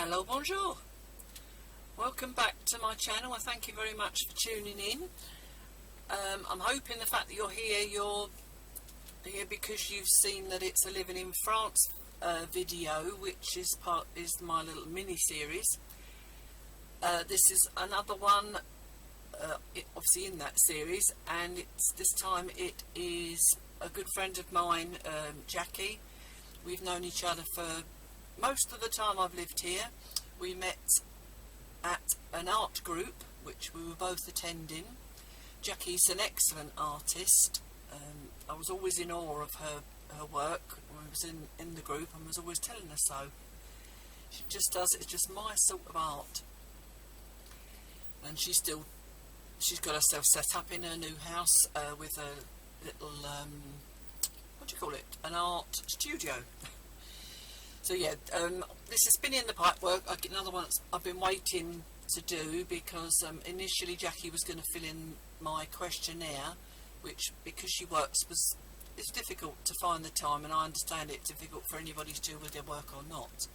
Hello, bonjour. Welcome back to my channel and thank you very much for tuning in. I'm hoping the fact that you're here because you've seen that it's a Living in France video, which is my little mini series. This is another one, obviously in that series, and this time it is a good friend of mine, Jacqui. We've known each other for most of the time I've lived here. We met at an art group which we were both attending. Jacqui's an excellent artist. I was always in awe of her work when I was in the group, and was always telling her so. She just does, it's just my sort of art. And she's got herself set up in her new house with a little what do you call it, an art studio. So yeah, this has been in the pipework. Another one I've been waiting to do, because initially Jacqui was going to fill in my questionnaire, which, because she works, it's difficult to find the time, and I understand it's difficult for anybody to do with their work or not.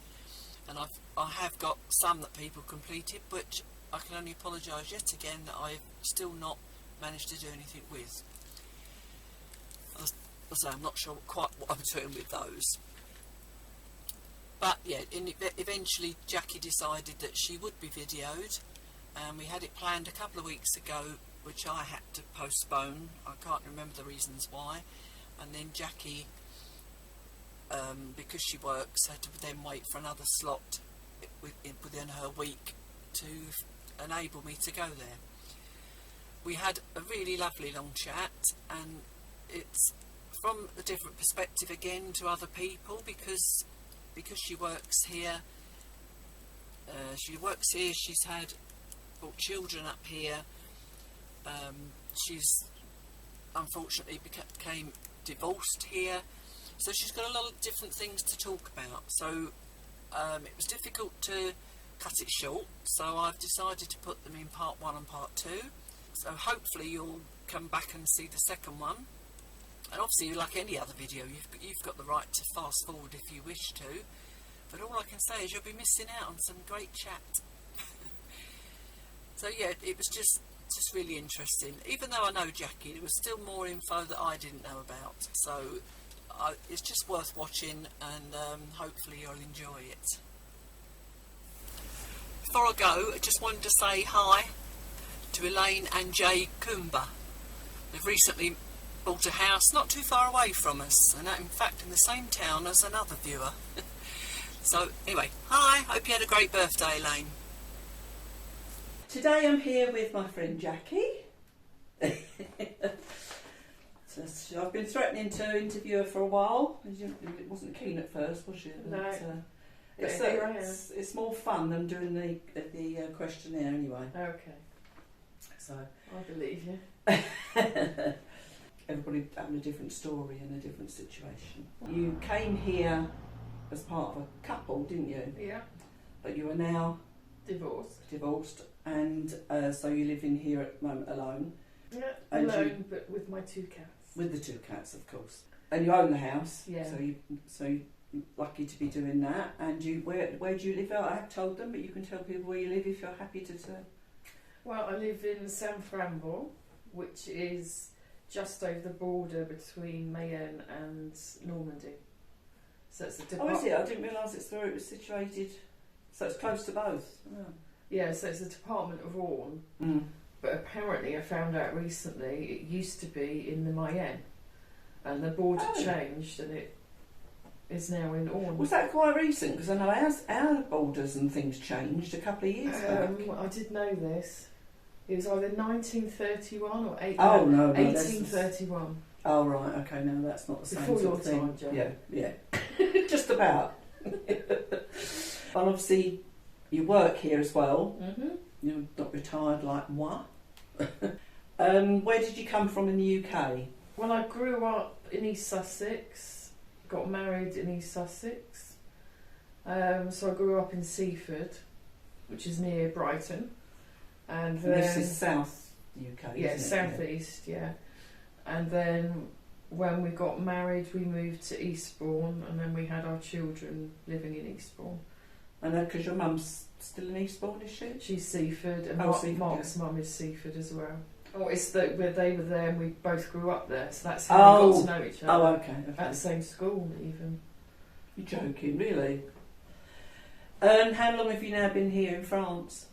And I have got some that people completed, but I can only apologise yet again that I've still not managed to do anything with. So I'm not sure quite what I'm doing with those. But yeah, eventually Jacqui decided that she would be videoed, and we had it planned a couple of weeks ago, which I had to postpone. I can't remember the reasons why. And then Jacqui, because she works, had to then wait for another slot within her week to enable me to go there. We had a really lovely long chat, and it's from a different perspective again to other people, because she works here. She's had brought children up here. She's unfortunately became divorced here, so she's got a lot of different things to talk about. So it was difficult to cut it short, so I've decided to put them in part 1 and part 2. So hopefully you'll come back and see the second one. And obviously, like any other video, you've got the right to fast forward if you wish to. But all I can say is you'll be missing out on some great chat. So yeah, it was just really interesting. Even though I know Jacqui, there was still more info that I didn't know about. So it's just worth watching, and hopefully you'll enjoy it. Before I go, I just wanted to say hi to Elaine and Jay Kumba. They've recently bought a house not too far away from us, and in fact in the same town as another viewer. So anyway, hi, hope you had a great birthday, Elaine. Today I'm here with my friend Jacqui. So I've been threatening to interview her for a while. It wasn't keen at first, was she? No. It's more fun than doing the questionnaire anyway. Okay. So I believe you. Everybody having a different story and a different situation. You came here as part of a couple, didn't you? Yeah. But you are now Divorced, and so you live in here at the moment alone. Yeah, and alone, but with my 2 cats. With the 2 cats, of course. And you own the house. Yeah. So you're lucky to be doing that. And where do you live? I have told them, but you can tell people where you live if you're happy to say. Well, I live in Saint-Frambourg, which is just over the border between Mayenne and Normandy. So it's the Oh, is it? I didn't realise it's where it was situated. So it's close to both. Oh. Yeah, so it's the department of Orne. Mm. But apparently I found out recently it used to be in the Mayenne, and the border changed and it is now in Orne. Was that quite recent? Because I know our borders and things changed a couple of years back. I did know this. It was either 1931 or 1831. Oh right, okay, no, that's not the same Before sort your of thing. time, Jo. Yeah. Just about. Well, obviously, you work here as well. Mm-hmm. You're not retired like moi. Where did you come from in the UK? Well, I grew up in East Sussex, got married in East Sussex. So I grew up in Seaford, which is near Brighton. And then, this is South UK, yeah, isn't it? southeast, yeah. And then when we got married, we moved to Eastbourne, and then we had our children living in Eastbourne. And because your mum's still in Eastbourne, is she? She's Seaford, and Seaford, Mark's yeah. mum is Seaford as well. Oh, it's that where they were there and we both grew up there, so that's how we got to know each other. Oh, okay. At the same school, even. You're joking, really? And how long have you now been here in France?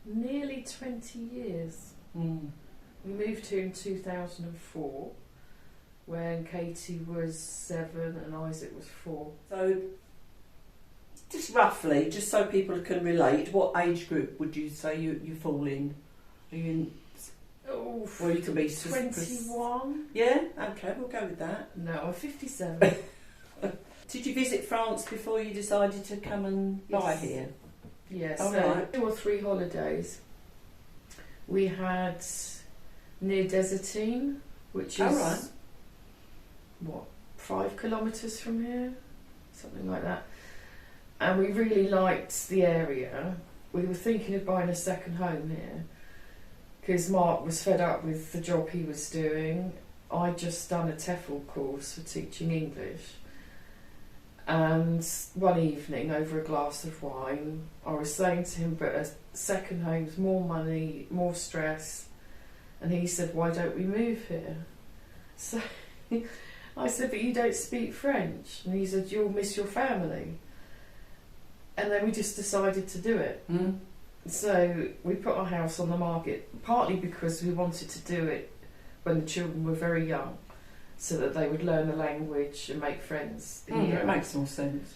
Nearly 20 years. Mm. We moved here in 2004, when Katie was 7 and Isaac was 4. So, just roughly, just so people can relate, what age group would you say you fall in? Are you in? Oh, Or you could be 21. Yeah, okay, we'll go with that. No, I'm 57. Did you visit France before you decided to come and buy here? Yes, Oh, so right. 2 or 3 holidays. We had near Desertine, which is Oh, right. what, 5 kilometres from here, something like that. And we really liked the area. We were thinking of buying a second home here because Mark was fed up with the job he was doing. I'd just done a TEFL course for teaching English. And one evening, over a glass of wine, I was saying to him, but a second home's more money, more stress. And he said, why don't we move here? So I said, but you don't speak French. And he said, you'll miss your family. And then we just decided to do it. Mm. So we put our house on the market, partly because we wanted to do it when the children were very young, so that they would learn the language and make friends. It makes more sense.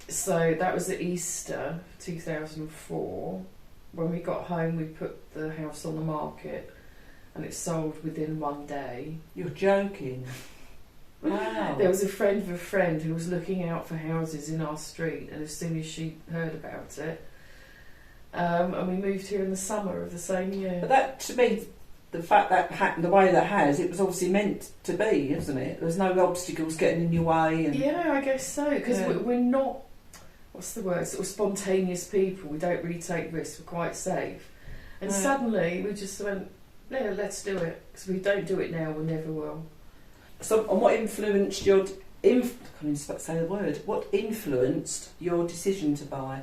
So that was at Easter 2004. When we got home, we put the house on the market, and it sold within 1 day. You're joking. Wow. There was a friend of a friend who was looking out for houses in our street, and as soon as she heard about it, and we moved here in the summer of the same year. But that, to me, the fact that happened the way that has, it was obviously meant to be, isn't it? There's no obstacles getting in your way. And yeah, I guess so, because we're not, what's the word, sort of spontaneous people. We don't really take risks, we're quite safe. And suddenly we just went, yeah, let's do it, because if we don't do it now, we never will. So, and what influenced your... I can't even say the word. What influenced your decision to buy?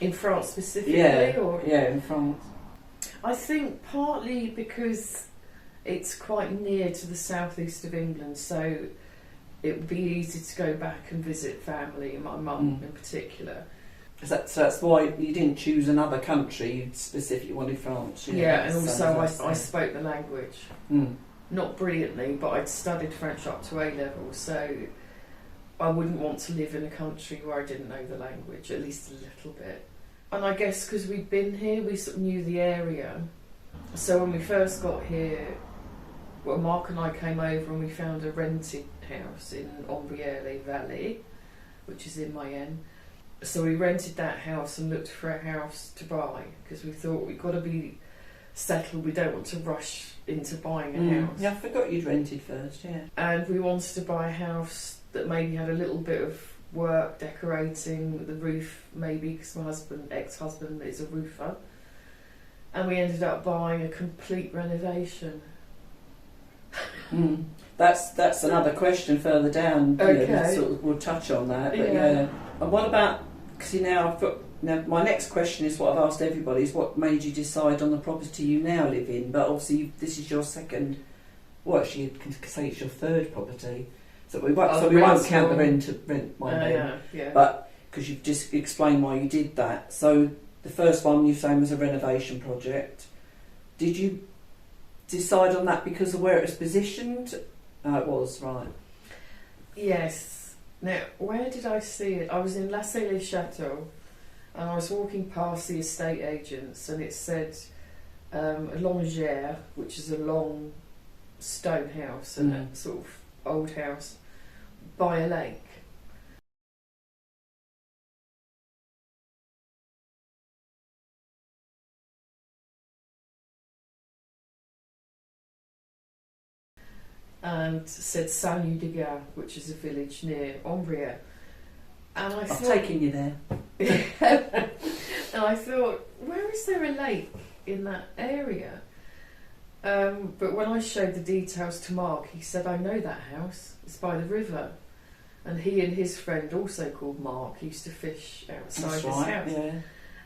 In France specifically? Yeah, in France. I think partly because it's quite near to the southeast of England, so it would be easy to go back and visit family, my mum in particular. So that's why you didn't choose another country, you specifically wanted France. Yeah, and also I spoke the language. Mm. Not brilliantly, but I'd studied French up to A level, so I wouldn't want to live in a country where I didn't know the language, at least a little bit. And I guess because we'd been here, we sort of knew the area. So when we first got here, well, Mark and I came over and we found a rented house in Ombriere Valley, which is in Mayenne. So we rented that house and looked for a house to buy, because we thought we've got to be settled, we don't want to rush into buying a house. Yeah, I forgot you'd rented first, yeah. And we wanted to buy a house that maybe had a little bit of work, decorating, the roof maybe, because my ex-husband is a roofer. And we ended up buying a complete renovation. That's another question further down. Okay. Sort of, we'll touch on that. But Yeah. And what about, because now my next question is what I've asked everybody, is what made you decide on the property you now live in? But obviously this is your second, well actually you can say it's your third property. So we won't count the rent one then. Yeah. But because you've just explained why you did that. So the first one you're saying was a renovation project. Did you decide on that because of where it was positioned? It was, right. Yes. Now, where did I see it? I was in La Chateau, and I was walking past the estate agents, and it said a longère, which is a long stone house, and a sort of old house by a lake. And said Saint-Ludegas, which is a village near Ombriere. And I've taken you there. And I thought, where is there a lake in that area? But when I showed the details to Mark, he said, I know that house, it's by the river. and he and his friend, also called Mark, used to fish outside That's his right, house. yeah.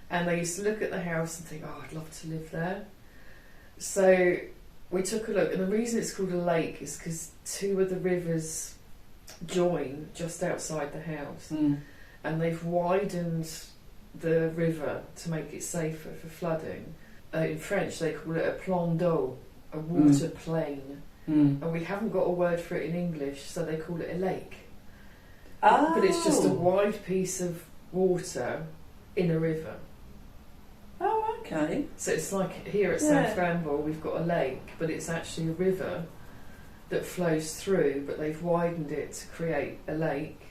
And they used to look at the house and think, oh, I'd love to live there. So we took a look, and the reason it's called a lake is because two of the rivers join just outside the house, and they've widened the river to make it safer for flooding. In French, they call it a plan d'eau, a water plain, and we haven't got a word for it in English, so they call it a lake. Oh. But it's just a wide piece of water in a river. Oh, okay. So it's like here at South Granville, we've got a lake, but it's actually a river that flows through, but they've widened it to create a lake,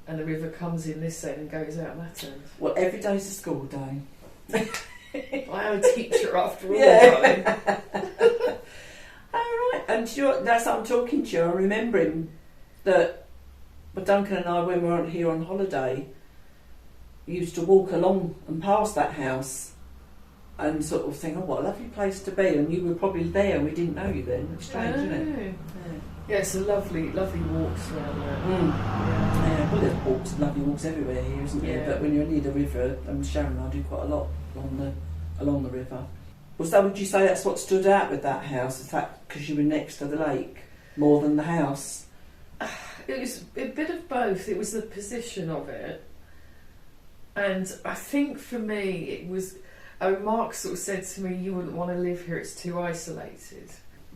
and the river comes in this end and goes out that end. Well, every day's a school day. I am a teacher after all, darling. All right, and that's what I'm talking to you. I'm remembering that Duncan and I, when we were here on holiday, used to walk along and past that house and sort of think, oh, what a lovely place to be. And you were probably there and we didn't know you then. It's strange, isn't it? Yeah, it's a lovely, lovely walks around there. Yeah, well, there's lovely walks everywhere here, isn't there? Yeah. But when you're near the river, Sharon and I do quite a lot along the river. Was that, would you say that's what stood out with that house? Is that because you were next to the lake more than the house? It was a bit of both. It was the position of it. And I think for me, it was... Mark sort of said to me, you wouldn't want to live here, it's too isolated.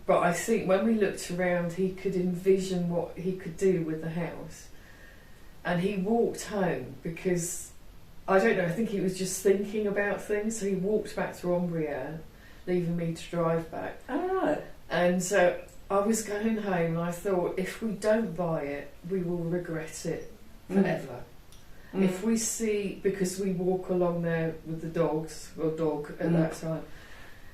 But I think when we looked around, he could envision what he could do with the house. And he walked home because, I don't know, I think he was just thinking about things. So he walked back to Ombriere, leaving me to drive back. Oh, right. And so I was going home and I thought, if we don't buy it, we will regret it forever. If we see, because we walk along there with the dog at that time,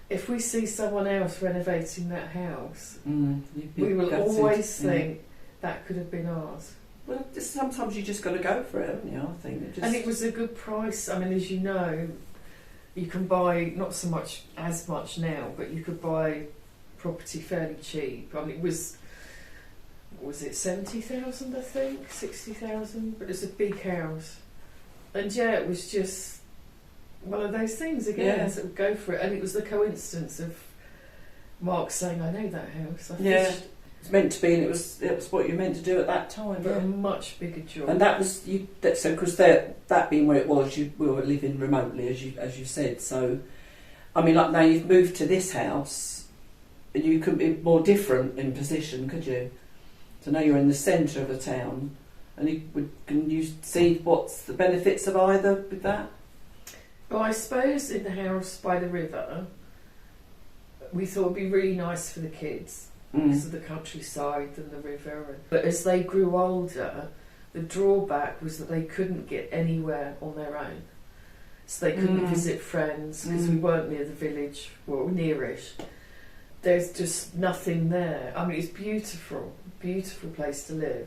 if we see someone else renovating that house, we will always think that could have been ours. Well, sometimes you just got to go for it, haven't you? I think. And it was a good price. I mean, as you know, you can buy, not so much as much now, but you could buy property fairly cheap. I mean, it was it 70,000, I think, 60,000, but it's a big house. And yeah, it was just one of those things again, so go for it. And it was the coincidence of Mark saying, I know that house. I fished. It's meant to be, and it was what you meant to do at that time. But a much bigger job. And that was you. So because that being where it was, we were living remotely, as you said. So, I mean, like now you've moved to this house, and you couldn't be more different in position, could you? So now you're in the centre of the town, and can you see what's the benefits of either with that? Well, I suppose in the house by the river, we thought it'd be really nice for the kids because of the countryside and the river. But as they grew older, the drawback was that they couldn't get anywhere on their own. So they couldn't visit friends because we weren't near the village, well, nearish. There's just nothing there. I mean, it's beautiful place to live.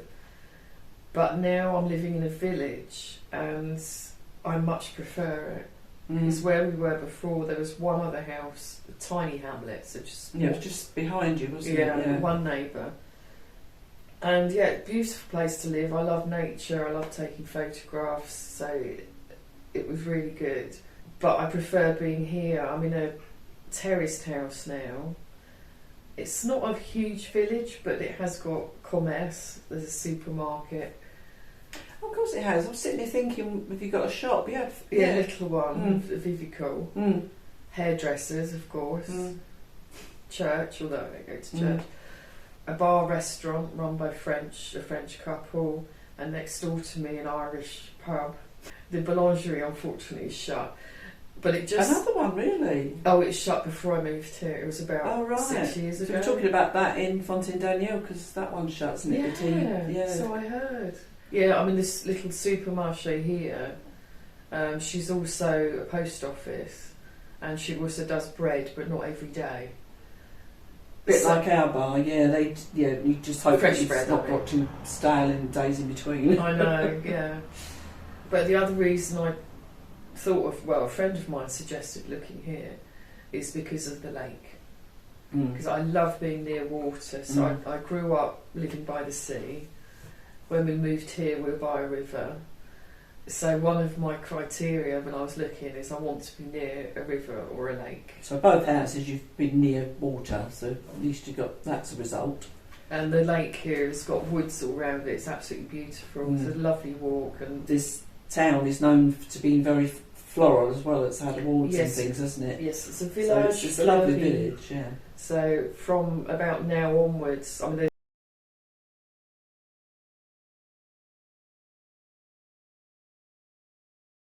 But now I'm living in a village and I much prefer it. Because where we were before, there was one other house, a tiny hamlet, so just... Yeah, it was just behind you, wasn't it? Yeah, one neighbour. And yeah, beautiful place to live. I love nature, I love taking photographs, so it was really good. But I prefer being here. I'm in a terraced house now. It's not a huge village, but it has got commerce. There's a supermarket. Oh, of course it has. I'm sitting there thinking, have you got a shop? Yeah, little one, Vivico. Hairdressers, of course. Church, although I don't go to church. A bar restaurant run by a French couple, and next door to me an Irish pub. The boulangerie, unfortunately, is shut. But it just... Another one, really? Oh, it shut before I moved here. It was about 6 years ago. So we're talking about that in Fontaine Daniel, because that one shuts, isn't it? Yeah, so I heard. Yeah, I mean, this little supermarché here, she's also a post office, and she also does bread, but not every day. Bit like our bar, you just hope fresh it's bread, not got too stale in days in between. I know, yeah. But the other reason I thought of, well, a friend of mine suggested looking here, is because of the lake. Because I love being near water, so I grew up living by the sea, when we moved here, we were by a river. So one of my criteria when I was looking is I want to be near a river or a lake. So both houses you've been near water, so at least you got that's a result. And the lake here has got woods all around it. It's absolutely beautiful. It's a lovely walk. And this town is known to being very floral as well. It's had awards Yes. and things, hasn't it? yes, it's a So village. it's a lovely village, yeah. So from about now onwards, I mean,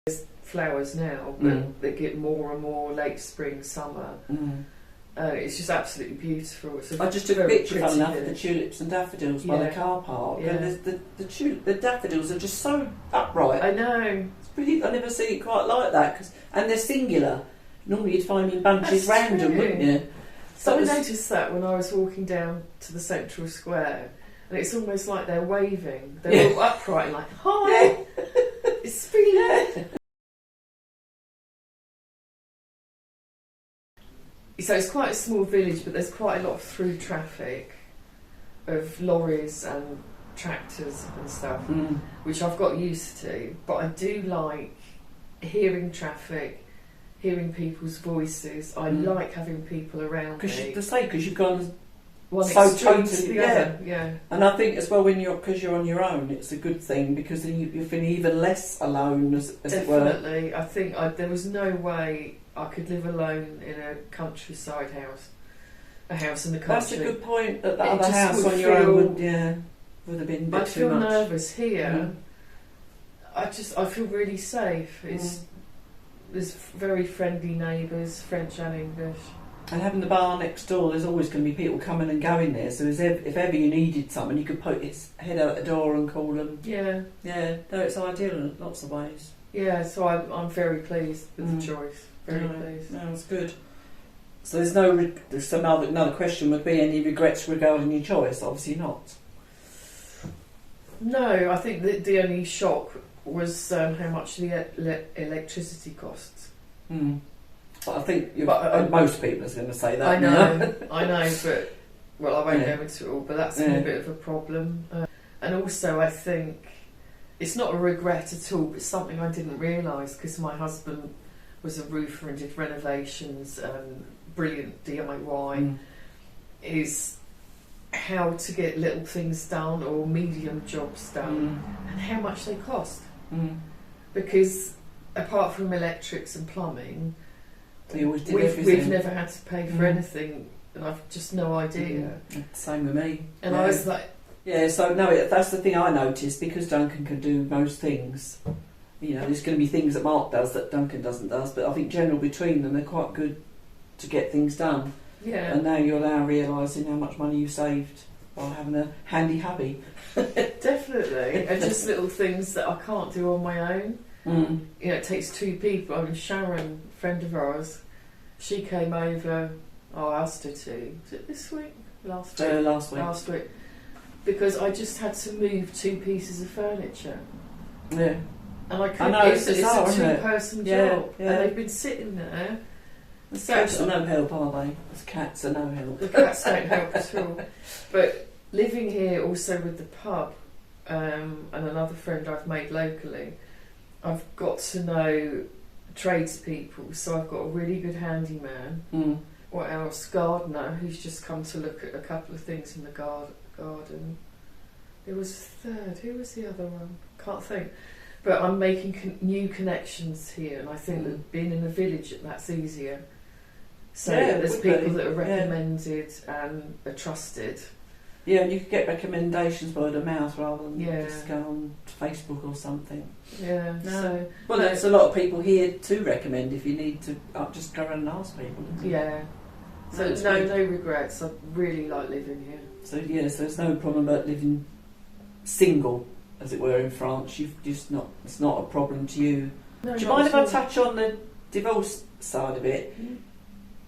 there's flowers now, but they get more and more late spring, summer. It's just absolutely beautiful. It's I just took a very picture, pretty fun enough, of the village. tulips and daffodils by the car park, Yeah. and the daffodils are just so upright. I know. It's brilliant. I never see it quite like that, and they're singular. Normally you'd find them in bunches That's random, true. wouldn't you? So I noticed that when I was walking down to the central square, and it's almost like they're waving. They're all upright, and like, hi, it's spring. So it's quite a small village, but there's quite a lot of through traffic of lorries and tractors and stuff, which I've got used to. But I do like hearing traffic, hearing people's voices. I like having people around me. Because you've gone One so extreme to totally, the other. Yeah. And I think as well because you're on your own, it's a good thing because then you feel even less alone, as it were. Definitely. I think there was no way I could live alone in a countryside house, a house in the country. That's a good point. That It other just house would on your own feel- would have been a bit I'd too feel much. nervous here. I feel really safe. There's very friendly neighbours, French and English. And having the bar next door, there's always going to be people coming and going there. So if ever you needed someone, you could put his head out the door and call them. Yeah, Yeah, no, it's ideal in lots of ways. yeah. So I'm very pleased with the choice. Very pleased. No, it's good. So there's another question would be any regrets regarding your choice? Obviously not. No, I think the only shock was how much the electricity costs. But I think But, most people are going to say that. I now. know, I know, but well, I won't Yeah. go into it all. But that's been a bit of a problem, and also I think it's not a regret at all, but something I didn't realise because my husband was a roofer and did renovations, brilliant DIY, is how to get little things done or medium jobs done and how much they cost. Because apart from electrics and plumbing, We always did we've everything. never had to pay for anything, and I've just no idea. Same with me. And Yeah. I was like, Yeah, so no, that's the thing I noticed because Duncan can do most things. You know, there's going to be things that Mark does that Duncan doesn't does, but I think general between them, they're quite good to get things done. yeah, And now you're now realising how much money you saved by having a handy hubby. definitely. And just little things that I can't do on my own. You know, it takes two people. I mean, Sharon, a friend of ours, she came over. I asked her to. Was it this week? Last week? Last week. Because I just had to move 2 pieces of furniture. Yeah. And I couldn't. know, It's bizarre, a isn't it? 2-person Yeah, job. yeah. And they've been sitting there. The cats are no help, are they? The cats are no help. The cats don't help at all. But living here also with the pub and another friend I've made locally, I've got to know tradespeople. So I've got a really good handyman. What else? Gardener, who's just come to look at a couple of things in the garden. There was a third. Who was the other one? Can't think. But I'm making new connections here, and I think that being in a village, that's easier. So Yeah, it there's would people be. that are Yeah. recommended and are trusted. Yeah, and you could get recommendations word of mouth rather than Yeah. just go on Facebook or something. Yeah. No. So Well, there's a lot of people here to recommend if you need to just go around and ask people. Isn't it? yeah. So That's no good. regrets. I really like living here. So yes, there's no problem about living single, as it were, in France. It's not a problem to you. No, Do you not mind if at I all. touch on the divorce side of it?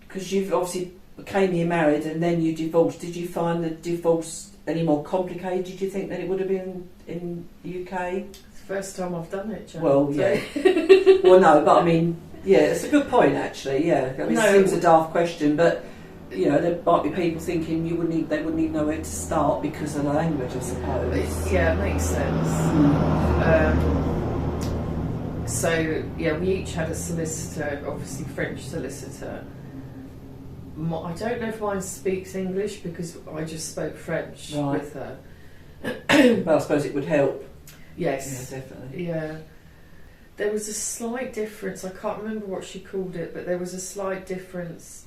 Because you've obviously came here married and then you divorced. Did you find the divorce any more complicated, do you think, than it would have been in the UK? It's the first time I've done it, Jan. Well, yeah. Well, no, but I mean, yeah, it's a good point, actually, yeah. I mean, No. it seems a daft question, but you know, there might be people thinking they wouldn't even know where to start because of the language, I suppose. Yeah, it makes sense. So yeah, we each had a solicitor, obviously French solicitor. I don't know if mine speaks English because I just spoke French with her. Well, I suppose it would help. Yes. Yeah, definitely. Yeah. There was a slight difference, I can't remember what she called it, but there was a slight difference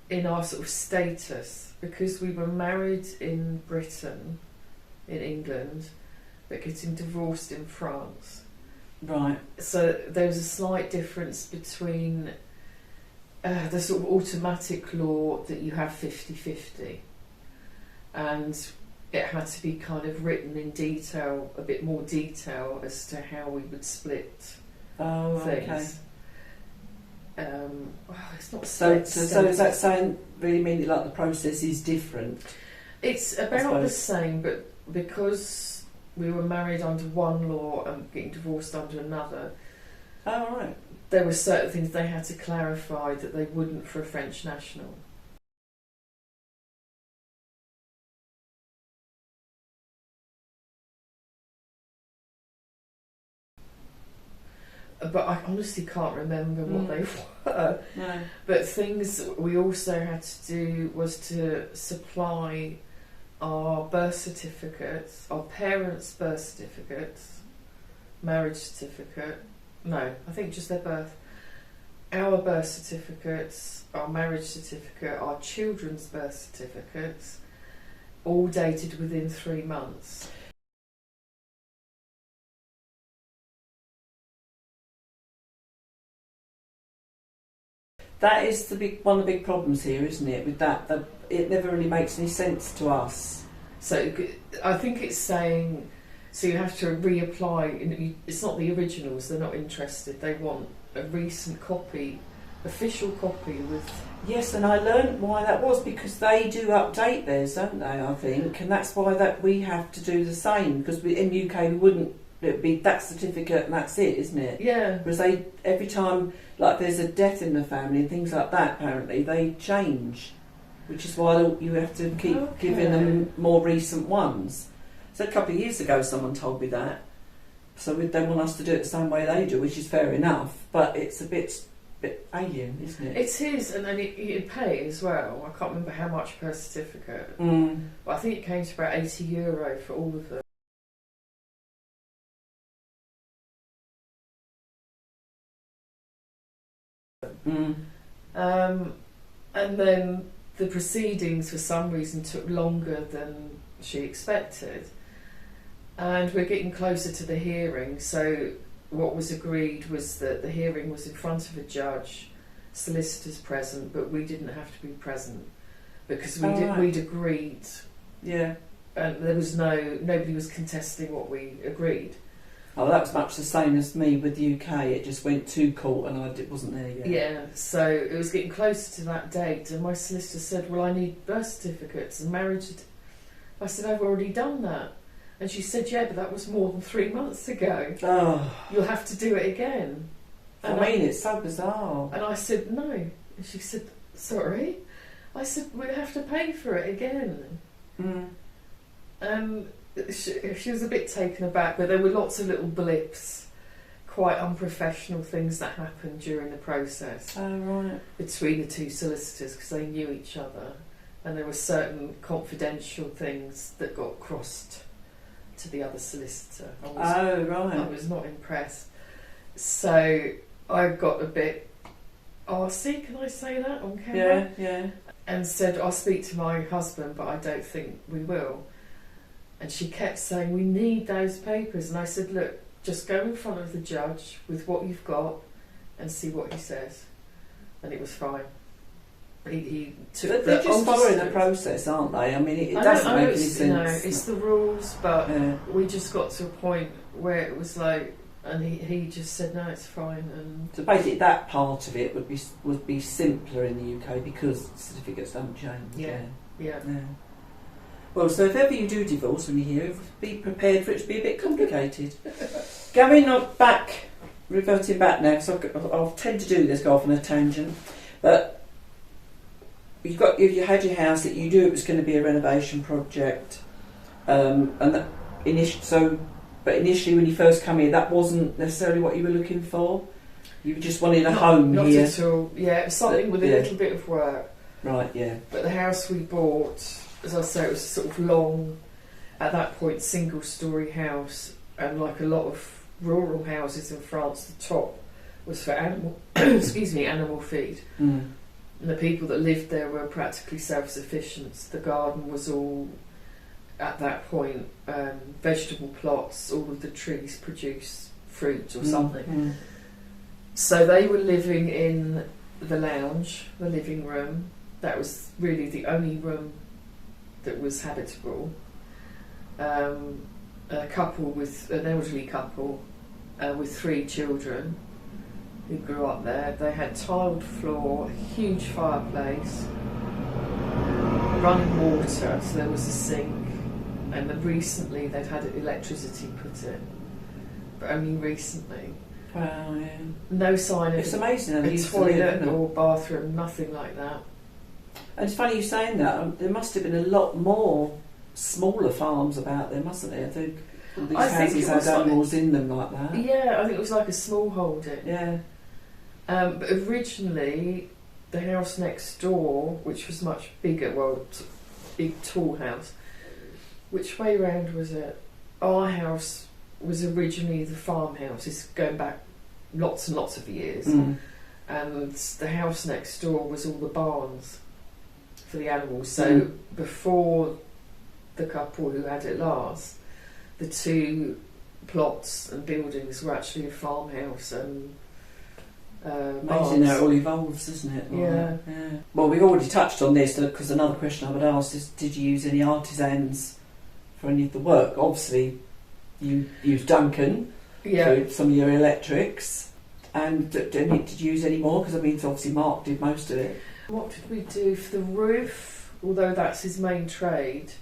in our sort of status because we were married in Britain, in England, but getting divorced in France. Right. So there was a slight difference between the sort of automatic law that you have 50-50 and it had to be kind of written in detail, a bit more detail as to how we would split things. It's not so does that sound really mean that like the process is different? It's about the same, but because we were married under one law and getting divorced under another, there were certain things they had to clarify that they wouldn't for a French national. But I honestly can't remember what they were. No. But things we also had to do was to supply our birth certificates, our parents' birth certificates, marriage certificate. No, I think just their birth. Our birth certificates, our marriage certificate, our children's birth certificates, all dated within 3 months. That is one of the big problems here, isn't it? With that, it never really makes any sense to us. So I think it's saying, so you have to reapply. It's not the originals; they're not interested. They want a recent copy, official copy with. Yes, and I learned why that was because they do update theirs, don't they? I think, and that's why that we have to do the same because in UK we wouldn't. It'd be that certificate and that's it, isn't it? Yeah. Whereas every time, like there's a death in the family and things like that, apparently they change, which is why you have to keep giving them more recent ones. So a couple of years ago, someone told me that. So they want us to do it the same way they do, which is fair enough. But it's a bit alien, isn't it? It is, and then you pay as well. I can't remember how much per certificate, but I think it came to about €80 for all of them. And then the proceedings for some reason took longer than she expected, and we're getting closer to the hearing. So what was agreed was that the hearing was in front of a judge, solicitors present, but we didn't have to be present because we'd agreed. Yeah, and there was nobody was contesting what we agreed. Oh, that was much the same as me with the UK. It just went to court and I wasn't there yet. Yeah, so it was getting closer to that date, and my solicitor said, well, I need birth certificates and marriage. I said, I've already done that. And she said, yeah, but that was more than 3 months ago. Oh. You'll have to do it again. And it's so bizarre. And I said, no. And she said, sorry? I said, we'll have to pay for it again. She was a bit taken aback, but there were lots of little blips, quite unprofessional things that happened during the process between the two solicitors because they knew each other, and there were certain confidential things that got crossed to the other solicitor. I was not impressed. So I got a bit arsey, can I say that on camera? Yeah. And said, I'll speak to my husband, but I don't think we will. And she kept saying, we need those papers. And I said, look, just go in front of the judge with what you've got and see what he says. And it was fine. He took They're just following the process, aren't they? I mean, it doesn't make any sense. No, it's the rules, but we just got to a point where it was like, and he just said, no, it's fine. And so basically that part of it would be simpler in the UK because certificates don't change. Yeah. Well, so if ever you do divorce when you're here, be prepared for it to be a bit complicated. Reverting back now, because I'll tend to do this, go off on a tangent. But you had your house that you knew it was going to be a renovation project, and that but initially when you first come here, that wasn't necessarily what you were looking for. You just wanted a home not here. Not at all. Yeah, it was something with a little bit of work. Right. Yeah. But the house we bought, as I say, it was sort of long, at that point, single-storey house, and like a lot of rural houses in France, the top was for animal, animal feed. Mm. And the people that lived there were practically self-sufficient. The garden was all, at that point, vegetable plots. All of the trees produce fruit or something. Mm. So they were living in the lounge, the living room. That was really the only room that was habitable. A couple with an elderly couple with 3 children who grew up there. They had tiled floor, a huge fireplace, running water, so there was a sink, and then recently they'd had electricity put in, but only recently. Wow, yeah. No sign of It's amazing how they a used to live, toilet isn't it? or bathroom, nothing like that. And it's funny you saying that. There must have been a lot more smaller farms about there, mustn't there? All these I think houses it had was like- animals in them like that. Yeah, I think it was like a small holding. Yeah. But originally, the house next door, which was much bigger, big tall house. Which way round was it? Our house was originally the farmhouse. It's going back lots and lots of years. Mm. And the house next door was all the barns for the animals. So before the couple who had it last, the 2 plots and buildings were actually a farmhouse and Amazing barns. how it all evolves, isn't it? Yeah. Well, we've already touched on this because another question I would ask is: did you use any artisans for any of the work? Obviously, you used Duncan for some of your electrics, and did you use any more? Because I mean, obviously Mark did most of it. What did we do for the roof? Although that's his main trade,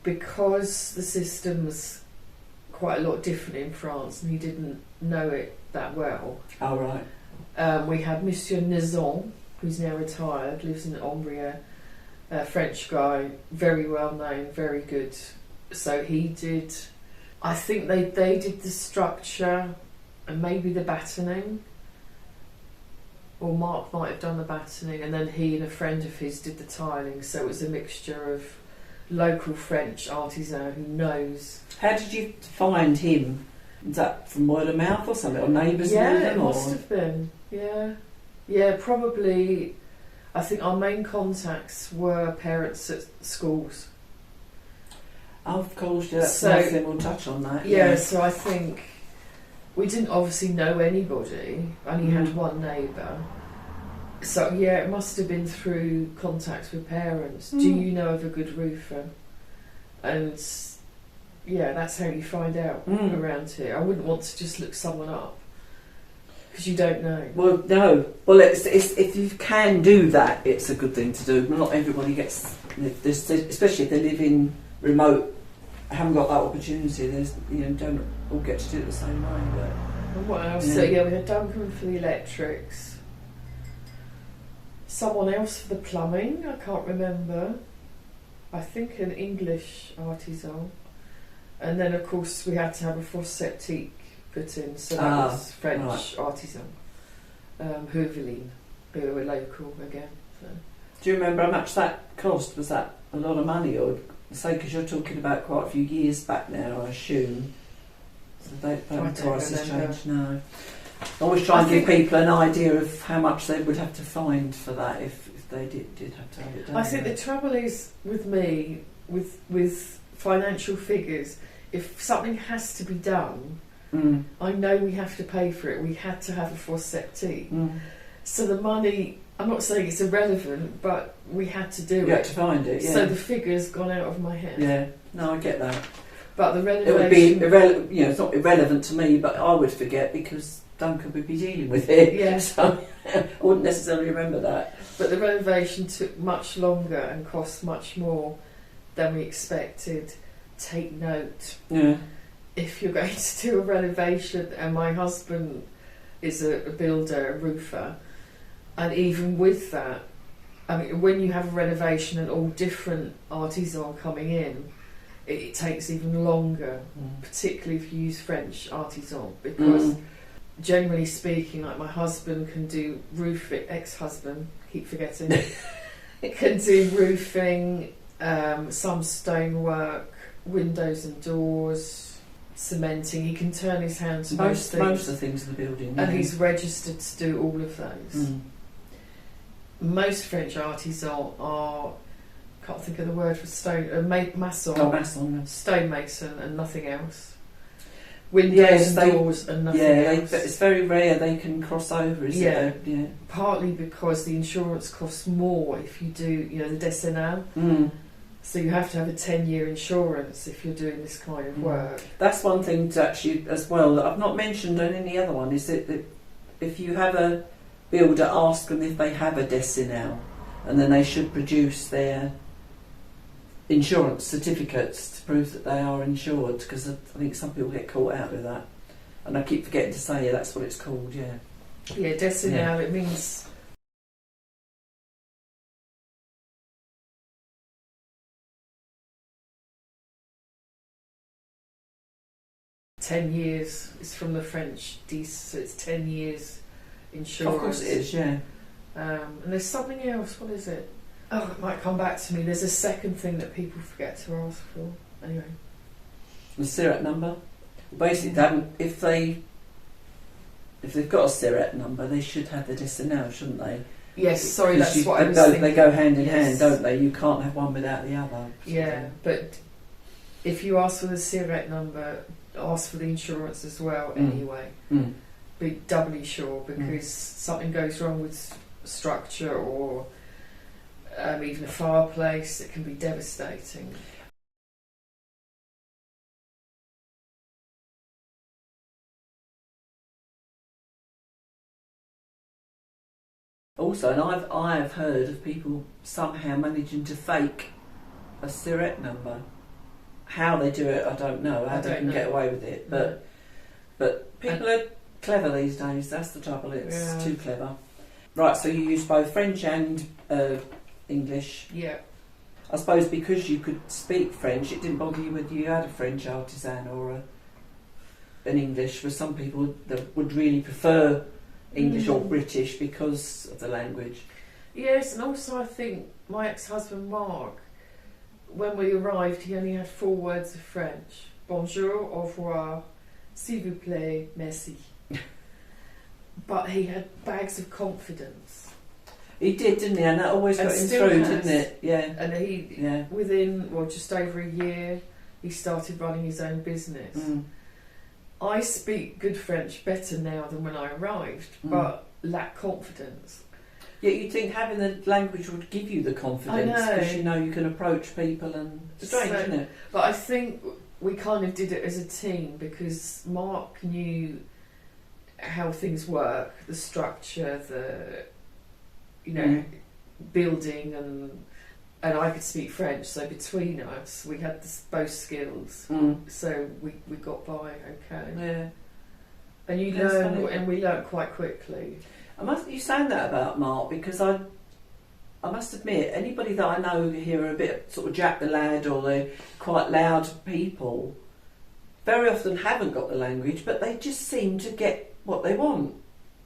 because the system's quite a lot different in France and he didn't know it that well. Oh, right. We had Monsieur Nizon, who's now retired, lives in Ombria, a French guy, very well known, very good. So he did, I think they did the structure and maybe the battening. Or Mark might have done the battening, and then he and a friend of his did the tiling. So it was a mixture of local French artisan who knows. How did you find him? Is that from word of mouth or something, or neighbours knew Yeah, him? it must have been. Yeah, probably. I think our main contacts were parents at schools. Oh, of course, yeah. That's So- another thing, we'll touch on that. Yeah, so I think we didn't obviously know anybody. Only had one neighbour. So yeah, it must have been through contacts with parents. Do you know of a good roofer? And yeah, that's how you find out around here. I wouldn't want to just look someone up because you don't know. Well, no. Well, it's if you can do that, it's a good thing to do. Not everybody gets, especially if they live in remote, haven't got that opportunity. There's don't all get to do it the same way. But And what else? Yeah. So yeah, we had Duncan for the electrics. Someone else for the plumbing. I can't remember. I think an English artisan. And then of course we had to have a fosse put in, so that was French artisan. Heuvelin, who were local again. So. do you remember how much that cost? Was that a lot of money, or say because you're talking about quite a few years back now, I assume? So they don't prices remember. changed. No. I always try and give people an idea of how much they would have to find for that if they did have to have it done. I think the trouble is with me, with financial figures, if something has to be done, I know we have to pay for it. We had to have a fosse. So the money, I'm not saying it's irrelevant, but we had to do You it. had to find it, yeah. So the figure's gone out of my head. Yeah, no, I get that. But the renovation... It would be irrelevant, it's not irrelevant to me, but I would forget because Duncan would be dealing with it. Yeah. So I wouldn't necessarily remember that. But the renovation took much longer and cost much more than we expected. Take note. Yeah. If you're going to do a renovation, and my husband is a builder, a roofer, and even with that, I mean, when you have a renovation and all different artisans coming in, it takes even longer, particularly if you use French artisan, because generally speaking, like my husband can do roofing, ex-husband, keep forgetting, can do roofing, some stonework, windows and doors, cementing. He can turn his hand to most things. Most of the things in the building. And he's registered to do all of those. Most French artisans are, can't think of the word for stone, mason. Oh, mason. Stonemason and nothing else. Windows and doors and nothing else. It's very rare they can cross over, isn't it? Yeah. Partly because the insurance costs more if you do, the décennal. So you have to have a 10-year insurance if you're doing this kind of work. That's one thing to actually, as well, that I've not mentioned on any other one, is that if you have a builder, ask them if they have a décennal, and then they should produce their insurance certificates to prove that they are insured, because I think some people get caught out with that. And I keep forgetting to say that's what it's called, yeah. Yeah, décennal, it means... "10 years" is from the French, so it's 10 years insurance. Of course it is, yeah. And there's something else, what is it? Oh, it might come back to me. There's a second thing that people forget to ask for. Anyway. The SIRAT number. Basically, if they've got a SIRAT number, they should have the décennal, shouldn't they? Yes, sorry, that's what I was thinking. They go hand in hand, don't they? You can't have one without the other. Yeah, but if you ask for the SIRAT number, ask for the insurance as well anyway. Be doubly sure, because something goes wrong with structure or even a fireplace, it can be devastating. Also, and I've heard of people somehow managing to fake a SIRAT number. How they do it, I don't know. How they can get away with it, but people are clever these days. That's the trouble. It's too clever. Right. So you use both French and English. Yeah. I suppose because you could speak French, it didn't bother you whether you had a French artisan or an English. For some people that would really prefer English or British because of the language. Yes, and also I think my ex-husband Mark, when we arrived, he only had 4 words of French. Bonjour, au revoir, s'il vous plaît, merci. But he had bags of confidence. He did, didn't he? And that always got him through, didn't it? Yeah. And within, just over a year, he started running his own business. I speak good French better now than when I arrived, but lack confidence. Yeah, you'd think having the language would give you the confidence, because you know you can approach people, and it's strange, isn't it? But I think we kind of did it as a team, because Mark knew how things work, the structure, building, and I could speak French, so between us we had both skills, so we got by okay. Yeah. And you learn, and we learned quite quickly. You saying that about Mark, because I must admit, anybody that I know here are a bit sort of Jack the Lad, or they're quite loud people, very often haven't got the language, but they just seem to get what they want,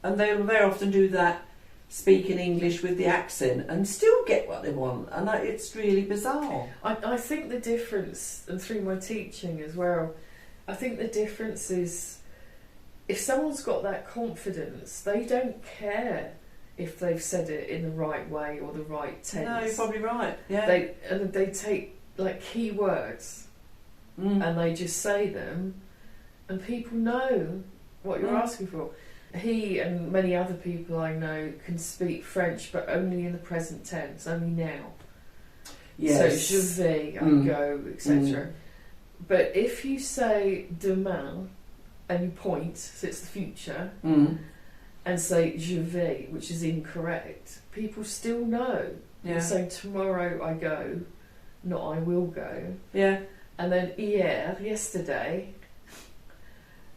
and they very often do that, speaking English with the accent, and still get what they want, and it's really bizarre. I think the difference, and through my teaching as well, I think the difference is, if someone's got that confidence, they don't care if they've said it in the right way or the right tense. No, you're probably right. Yeah. They take like key words and they just say them, and people know what you're asking for. He and many other people I know can speak French, but only in the present tense, only now. Yes. So je vais, I go, etc. But if you say demain, and you point, so it's the future, and say je vais, which is incorrect, people still know. Yeah. So tomorrow I go, not I will go. Yeah. And then hier, yesterday.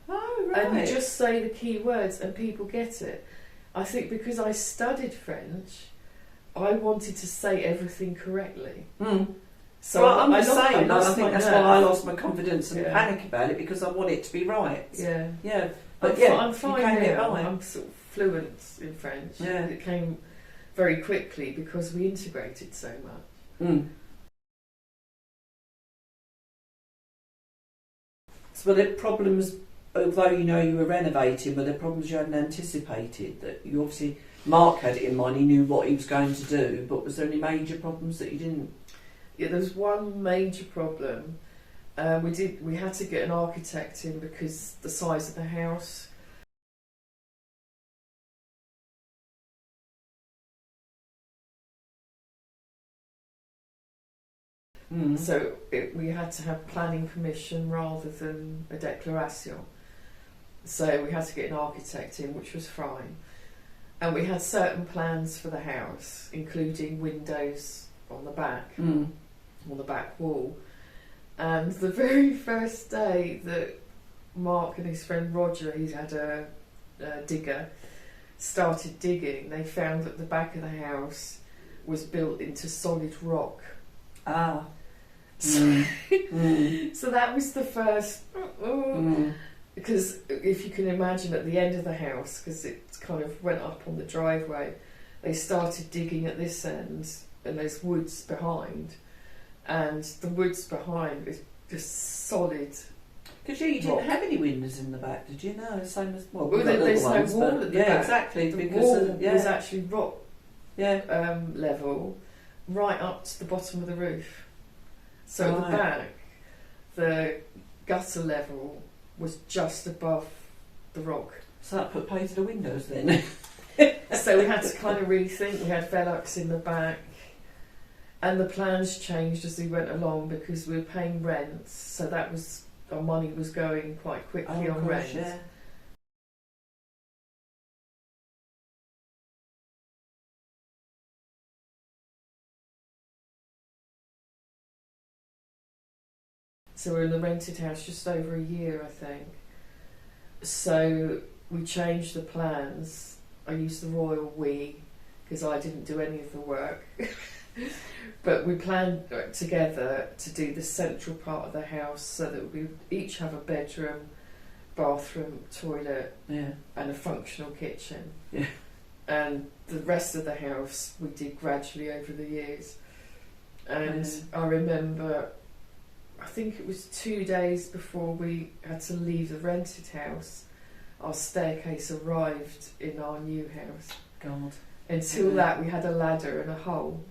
Oh, right. And you just say the key words and people get it. I think because I studied French, I wanted to say everything correctly. So I'm the same. I lost think my that's nerve. why I lost my confidence and Yeah. panic about it, because I want it to be right. Yeah. Yeah. But I'm fine you came now. by. I'm sort of fluent in French. Yeah. It came very quickly because we integrated so much. So were there problems, although you know you were renovating, were there problems you hadn't anticipated? That you obviously, Mark had it in mind, he knew what he was going to do, but was there any major problems that you didn't? Yeah, there was one major problem. We had to get an architect in because the size of the house. So we had to have planning permission rather than a declaration. So we had to get an architect in, which was fine. And we had certain plans for the house, including windows on the back, on the back wall. And the very first day that Mark and his friend Roger, he's had a digger, started digging, they found that the back of the house was built into solid rock. So that was the first, because if you can imagine at the end of the house, because it kind of went up on the driveway, they started digging at this end and there's woods behind, and the woods behind is just solid. Because you didn't have any windows in the back, did you? No, same as There's no wall at the back. Yeah, exactly. The because wall was actually rock level right up to the bottom of the roof. So at the back, the gutter level was just above the rock. So that put pay to the windows then. So we had to kind of rethink. We had Velux in the back, and the plans changed as we went along because we were paying rent. So that was, our money was going quite quickly on rent. Yeah. So we're in the rented house just over a year, I think. So we changed the plans. I used the royal we because I didn't do any of the work. But we planned together to do the central part of the house so that we each have a bedroom, bathroom, toilet, and a functional kitchen. Yeah. And the rest of the house we did gradually over the years. And I remember, I think it was 2 days before we had to leave the rented house, our staircase arrived in our new house. God. Until that, we had a ladder and a hole,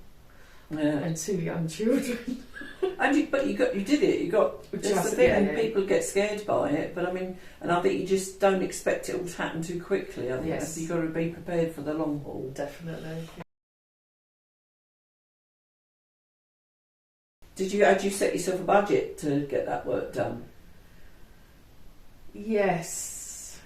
and 2 young children. But you did it. You got. That's the thing, and people get scared by it. But I mean, and I think you just don't expect it all to happen too quickly. I think you've got to be prepared for the long haul. Definitely. Had you set yourself a budget to get that work done? Yes.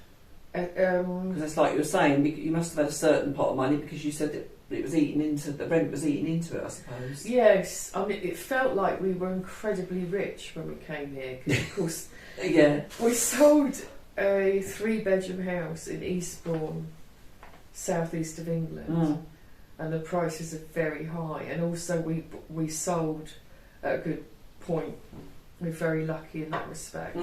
Because it's like you were saying, you must have had a certain pot of money because you said that it was eating into the rent was eating into it, I suppose. Yes, I mean it felt like we were incredibly rich when we came here. Because of course, we sold a 3-bedroom house in Eastbourne, southeast of England, and the prices are very high. And also we sold at a good point. We're very lucky in that respect.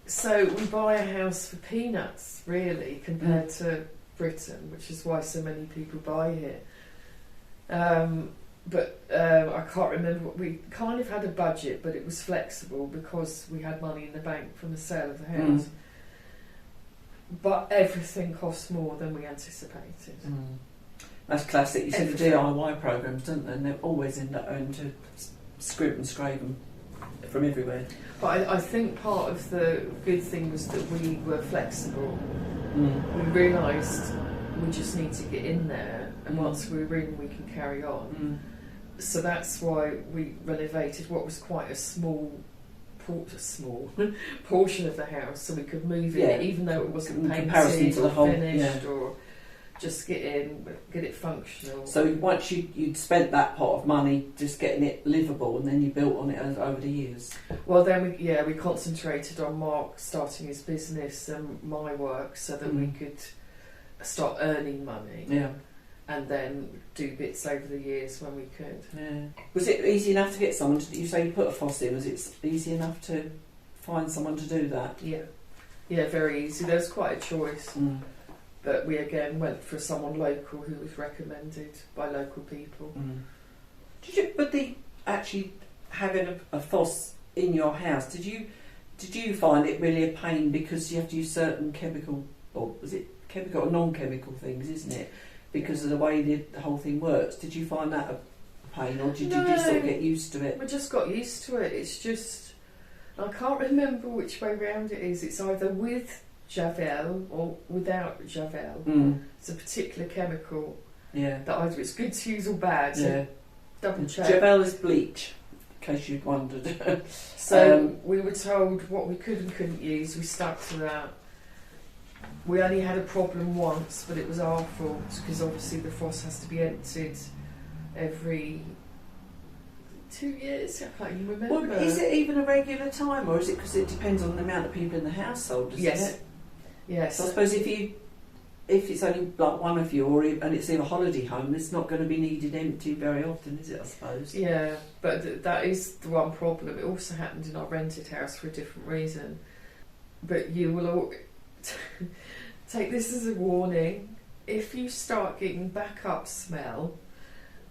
So we buy a house for peanuts, really, compared to Britain, which is why so many people buy here. But I can't remember. We kind of had a budget, but it was flexible because we had money in the bank from the sale of the house. But everything costs more than we anticipated. That's classic. You see the DIY programs, don't they? And they always end up having to scrimp and scrape them from everywhere. But I think part of the good thing was that we were flexible. We realised we just need to get in there, and once we're in, we can carry on. So that's why we renovated what was quite a small portion of the house, so we could move in, even though it wasn't painted or finished or just get in, get it functional. So once you'd spent that pot of money just getting it livable, and then you built on it over the years. Well, then we concentrated on Mark starting his business and my work so that we could start earning money. and then do bits over the years when we could. Yeah. Was it easy enough to get someone to? You say you put a foss in. Was it easy enough to find someone to do that? Yeah, very easy. There's quite a choice, Mm. but we again went for someone local who was recommended by local people. But actually having a foss in your house, did you find it really a pain because you have to use certain chemical, or was it chemical or non-chemical things, isn't it? Because of the way the whole thing works. Did you find that a pain, or did you just sort of get used to it? We just got used to it. It's just, I can't remember which way round it is. It's either with Javel or without Javel. It's a particular chemical that either it's good to use or bad. So double check. Javel is bleach, in case you'd wondered. So we were told what we could and couldn't use. We stuck to that. We only had a problem once, but it was our fault because obviously the foss has to be emptied every 2 years. I can't even remember. Well, is it even a regular time, or is it because it depends on the amount of people in the household? Doesn't it? Yes. So I suppose if it's only like one of you, and it's in a holiday home, it's not going to be needed empty very often, is it? I suppose. Yeah, but that is the one problem. It also happened in our rented house for a different reason. But you will all take this as a warning. If you start getting backup smell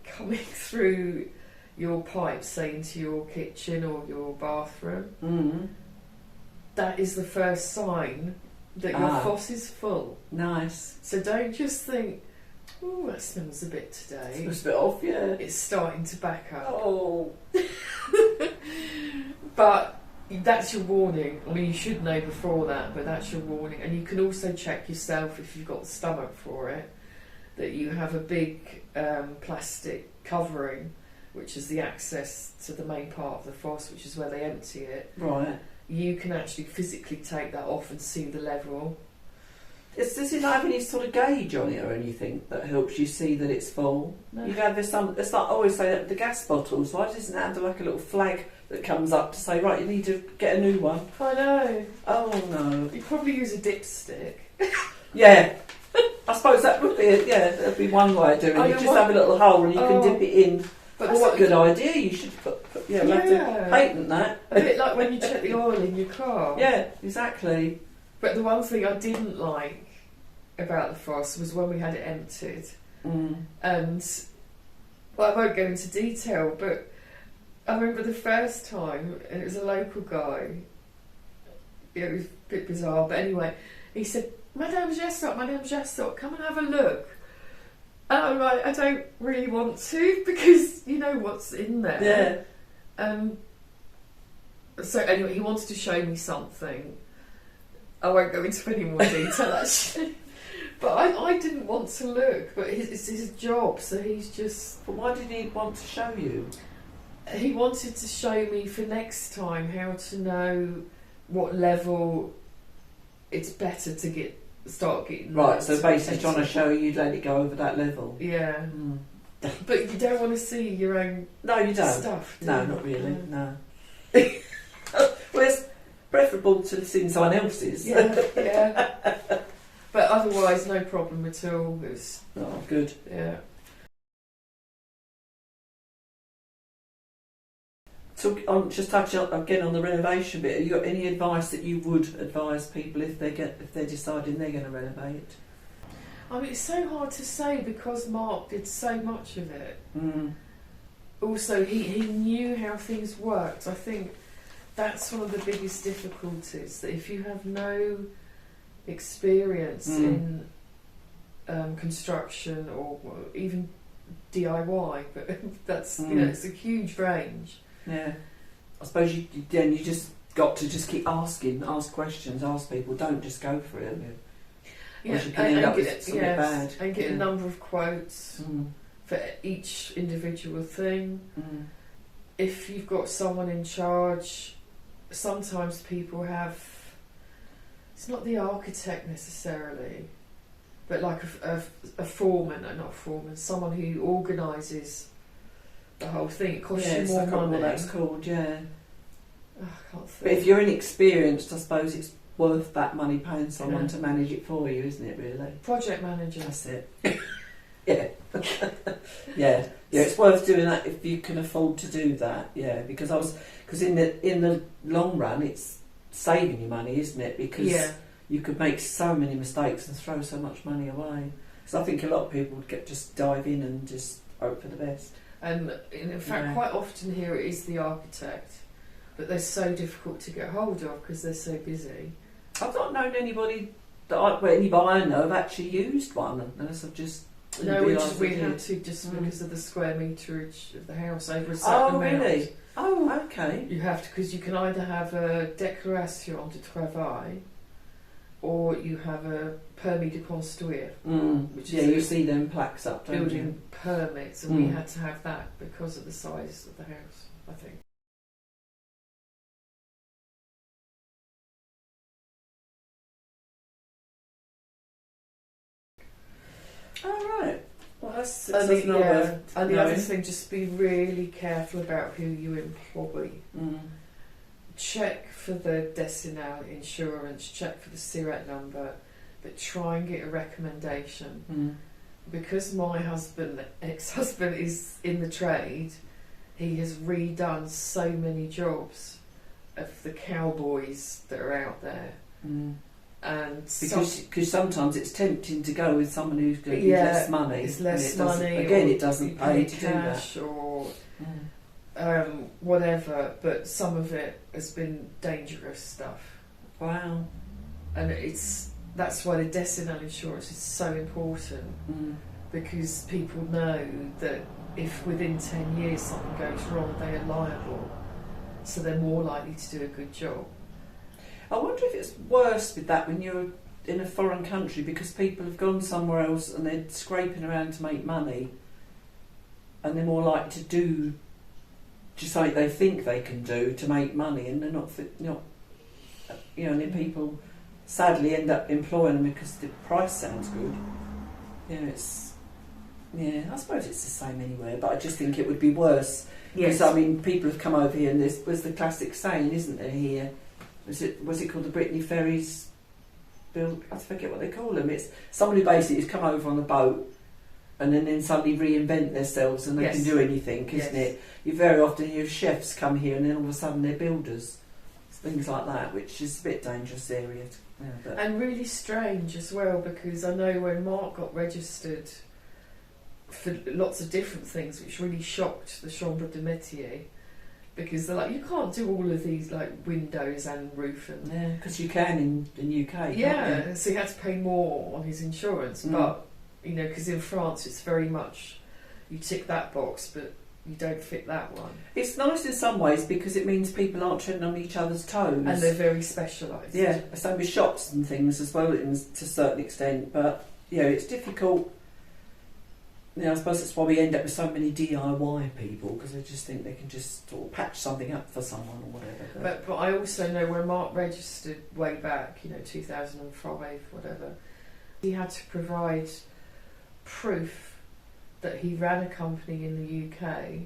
coming through your pipes, say into your kitchen or your bathroom, that is the first sign that your foss is full. Nice. So don't just think, oh, that smells a bit today. Smells a bit off, yeah. It's starting to back up. Oh. But that's your warning. I mean, you should know before that, but that's your warning. And you can also check yourself if you've got the stomach for it, that you have a big plastic covering, which is the access to the main part of the foss, which is where they empty it. Right. You can actually physically take that off and see the level. Does it not have any sort of gauge on it or anything that helps you see that it's full? No. You know, it's like I always say that the gas bottles, why doesn't it have like a little flag that comes up to say, right, you need to get a new one? I know. Oh no. You probably use a dipstick. Yeah. I suppose that would be that'd be one way of doing it. You just have a little hole and you can dip it in. But that's a good idea. You should we'll have to patent that. A bit like when you check the oil in your car. Yeah, exactly. But the one thing I didn't like about the foss was when we had it emptied. And, well, I won't go into detail, but I remember the first time, and it was a local guy. It was a bit bizarre, but anyway, he said, Madame Jessop, come and have a look. And I'm like, I don't really want to, because you know what's in there. Yeah. So anyway, he wanted to show me something. I won't go into any more detail actually. But I didn't want to look, but it's his job, so he's just... But why did he want to show you? He wanted to show me for next time how to know what level it's better to start getting... Right, so basically trying to show you let it go over that level. Yeah. But you don't want to see your own stuff, do No, you? not really, no. Well, it's preferable to seeing someone else's. Yeah. But otherwise, no problem at all. It's, good. Yeah. So, just touching again on the renovation bit. Have you got any advice that you would advise people if they're deciding they're going to renovate? I mean, it's so hard to say because Mark did so much of it. Also, he knew how things worked. I think that's one of the biggest difficulties, that if you have no experience in construction or even DIY, but that's it's a huge range. Yeah, I suppose you just got to just keep ask questions, ask people. Don't just go for it. Yeah, you can end up with something bad. And get a number of quotes for each individual thing. If you've got someone in charge, sometimes people have, it's not the architect necessarily, but like a foreman, not a foreman, someone who organises the whole thing. It costs you more money. What that's called, yeah. Oh, I can't think. But if you're inexperienced, I suppose it's worth that money paying someone to manage it for you, isn't it, really? Project manager. That's it. Yeah. Yeah, it's worth doing that if you can afford to do that. Yeah, because in the long run, it's saving you money, isn't it? Because you could make so many mistakes and throw so much money away. So I think a lot of people would just dive in and just hope for the best. And in fact, quite often here it is the architect, but they're so difficult to get hold of because they're so busy. I've not known anybody anybody I know have actually used one, unless I've just. No, we had to just because of the square meterage of the house over a certain amount. Oh, really? Oh, okay. You have to, because you can either have a déclaration de travail or you have a permis de construire, which is you see them plaques up, don't building you? permits, and we had to have that because of the size of the house, I think. Oh, right. Well, that's And the knowing. other thing, just be really careful about who you employ. Check for the Decinal insurance, check for the SIRAT number, but try and get a recommendation. Because my ex-husband is in the trade, he has redone so many jobs of the cowboys that are out there. And because sometimes it's tempting to go with someone who's going to give less money. It's less money. Again, it doesn't pay to do that. Or whatever, but some of it has been dangerous stuff. Wow. And that's why the Decinal insurance is so important, because people know that if within 10 years something goes wrong, they are liable, so they're more likely to do a good job. I wonder if it's worse with that when you're in a foreign country, because people have gone somewhere else and they're scraping around to make money, and they're more likely to do just like they think they can do to make money, and they're not and then people sadly end up employing them because the price sounds good. I suppose it's the same anywhere, but I just think it would be worse. Yes. Because I mean, people have come over here, and this was the classic saying, isn't there? Here, was it called the Brittany Ferries? I forget what they call them. It's someone who basically has come over on a boat and then suddenly reinvent themselves and they can do anything, isn't it? You very often hear chefs come here and then all of a sudden they're builders, things like that, which is a bit dangerous area. And really strange as well, because I know when Mark got registered for lots of different things, which really shocked the Chambre de Métier, because they're like, you can't do all of these like windows and roof and because you can in the UK. So he had to pay more on his insurance, but because in France it's very much you tick that box, but you don't fit that one. It's nice in some ways because it means people aren't treading on each other's toes, and they're very specialised. Same with shops and things as well, to a certain extent. But it's difficult. I suppose that's why we end up with so many DIY people, because they just think they can just sort of patch something up for someone or whatever. But I also know when Mark registered way back, 2005, whatever, he had to provide proof that he ran a company in the UK,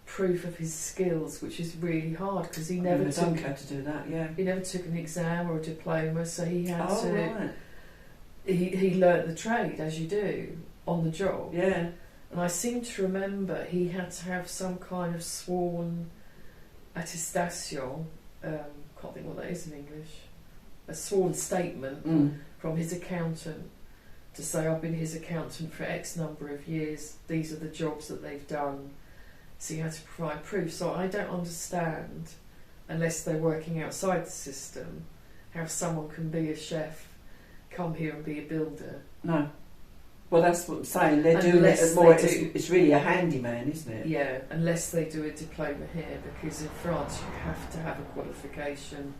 proof of his skills, which is really hard because he never had to do that. He never took an exam or a diploma, so he had to. Right. He learnt the trade as you do on the job. Yeah. And I seem to remember he had to have some kind of sworn attestation. Can't think what that is in English. A sworn statement from his accountant to say, I've been his accountant for X number of years, these are the jobs that they've done. So you had to provide proof. So I don't understand, unless they're working outside the system, how someone can be a chef, come here and be a builder. No. Well, that's what I'm saying. They're doing it as more. It's really a handyman, isn't it? Yeah, unless they do a diploma here, because in France you have to have a qualification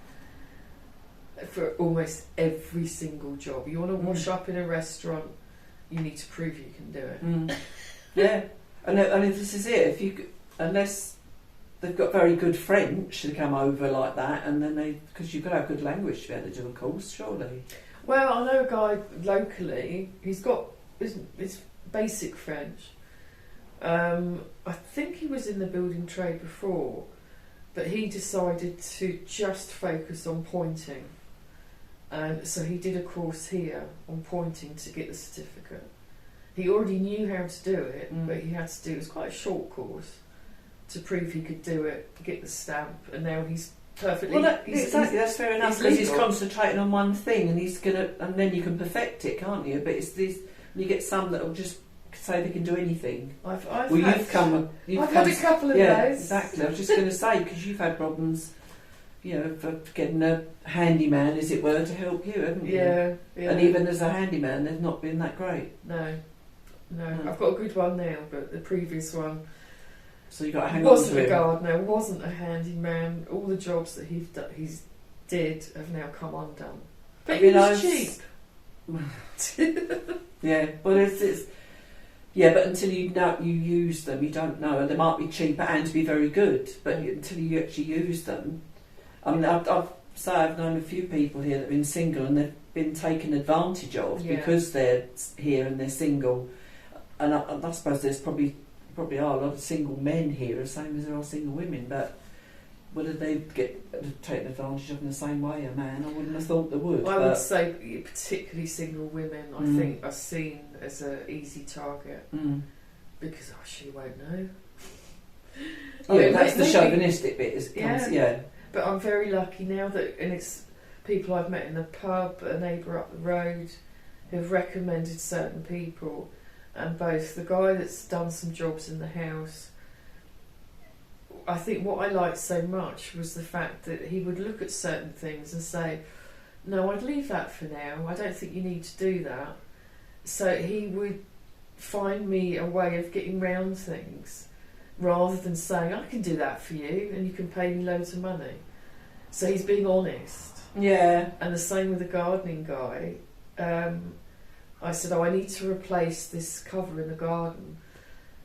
for almost every single job. You want to wash up in a restaurant, you need to prove you can do it. Yeah, and this is it. Unless they've got very good French to come over like that, and then because you've got to have good language to be able to do a course, surely. Well, I know a guy locally. He's got his basic French. I think he was in the building trade before, but he decided to just focus on pointing. And so he did a course here on pointing to get the certificate. he already knew how to do it, Mm. but he had to do, it was quite a short course to prove he could do it, get the stamp, and now he's perfectly... Well, he's, that's fair enough, he's because he's legal. concentrating on one thing, and then you can perfect it, can't you? But it's this, you get some that will just say they can do anything. I've Well, had, you've come. I've had a couple of yeah, those. exactly. I was just going to say, because you've had problems, for getting a handyman, as it were, to help you, haven't you? Yeah, yeah. And even as a handyman, they've not been that great. No. No. I've got a good one now, but the previous one So you got to hang on wasn't to a him. gardener, wasn't a handyman. All the jobs that he's did have now come undone. But he was cheap. Yeah, but it's yeah, but until you use them, you don't know. And they might be cheaper and be very good, but until you actually use them, I mean, I've known a few people here that have been single and they've been taken advantage of because they're here and they're single. And I suppose there's probably are a lot of single men here, the same as there are single women, but whether they get taken advantage of in the same way, a man, I wouldn't have thought they would. I would say particularly single women, I Mm. think, are seen as an easy target Mm. because she won't know. Yeah, that's the maybe- chauvinistic bit. Yeah. But I'm very lucky now that, and it's people I've met in the pub, a neighbour up the road, who've recommended certain people, and both the guy that's done some jobs in the house. I think what I liked so much was the fact that he would look at certain things and say, "No, I'd leave that for now. I don't think you need to do that." So he would find me a way of getting round things, rather than saying, "I can do that for you and you can pay me loads of money." So he's being honest. Yeah. And the same with the gardening guy. I said, "Oh, I need to replace this cover in the garden."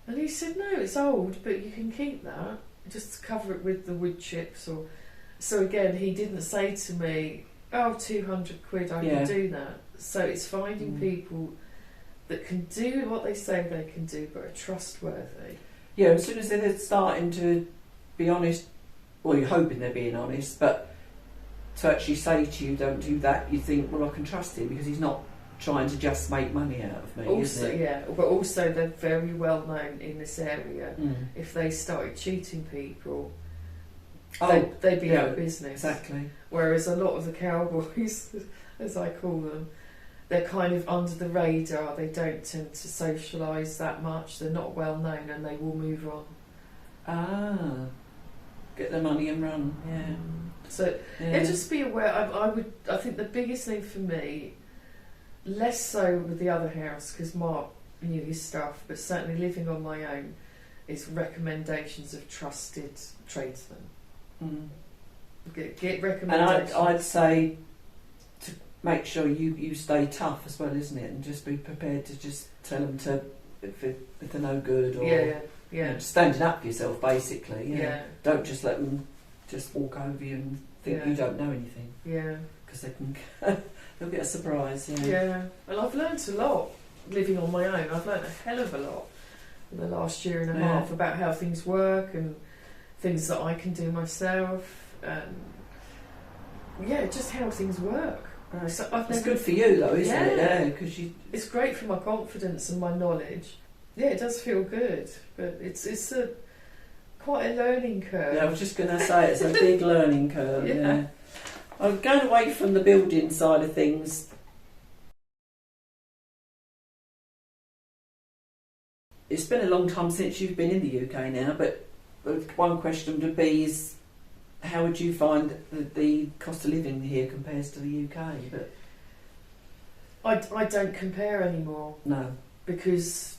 And he said, "No, it's old, but you can keep that. Just cover it with the wood chips." Or so again, he didn't say to me, "Oh, 200 quid, I can do that." So it's finding people that can do what they say they can do, but are trustworthy. Yeah, as soon as they're starting to be honest, well, you're hoping they're being honest, but to actually say to you, "Don't do that," you think, well, I can trust him because he's not trying to just make money out of me. Also, isn't it? yeah, but also they're very well known in this area. Mm. If they started cheating people, Oh, they'd be out of business. Exactly. Whereas a lot of the cowboys, as I call them, they're kind of under the radar. They don't tend to socialise that much. They're not well known, and they will move on. Ah, get the money and run. Yeah. So just be aware. I think the biggest thing for me, less so with the other house because Mark knew his stuff, but certainly living on my own, is recommendations of trusted tradesmen. Mm. Get recommendations. And I'd say to make sure you stay tough as well, isn't it? And just be prepared to just tell them to if they're no good or standing up for yourself basically. Yeah. Don't just let them just walk over you and think you don't know anything. Yeah. Because they can they'll get a surprise. Yeah. Yeah. And I've learnt a lot living on my own. I've learnt a hell of a lot in the last year and a half about how things work and things that I can do myself, and just how things work. Right. So it's good for you though, isn't it? Yeah, because it's great for my confidence and my knowledge. Yeah, it does feel good, but it's quite a learning curve. Yeah, I was just going to say it's a big learning curve. Yeah. I'm going away from the building side of things. It's been a long time since you've been in the UK now, but one question would be is how would you find the cost of living here compares to the UK? But I don't compare anymore. No. Because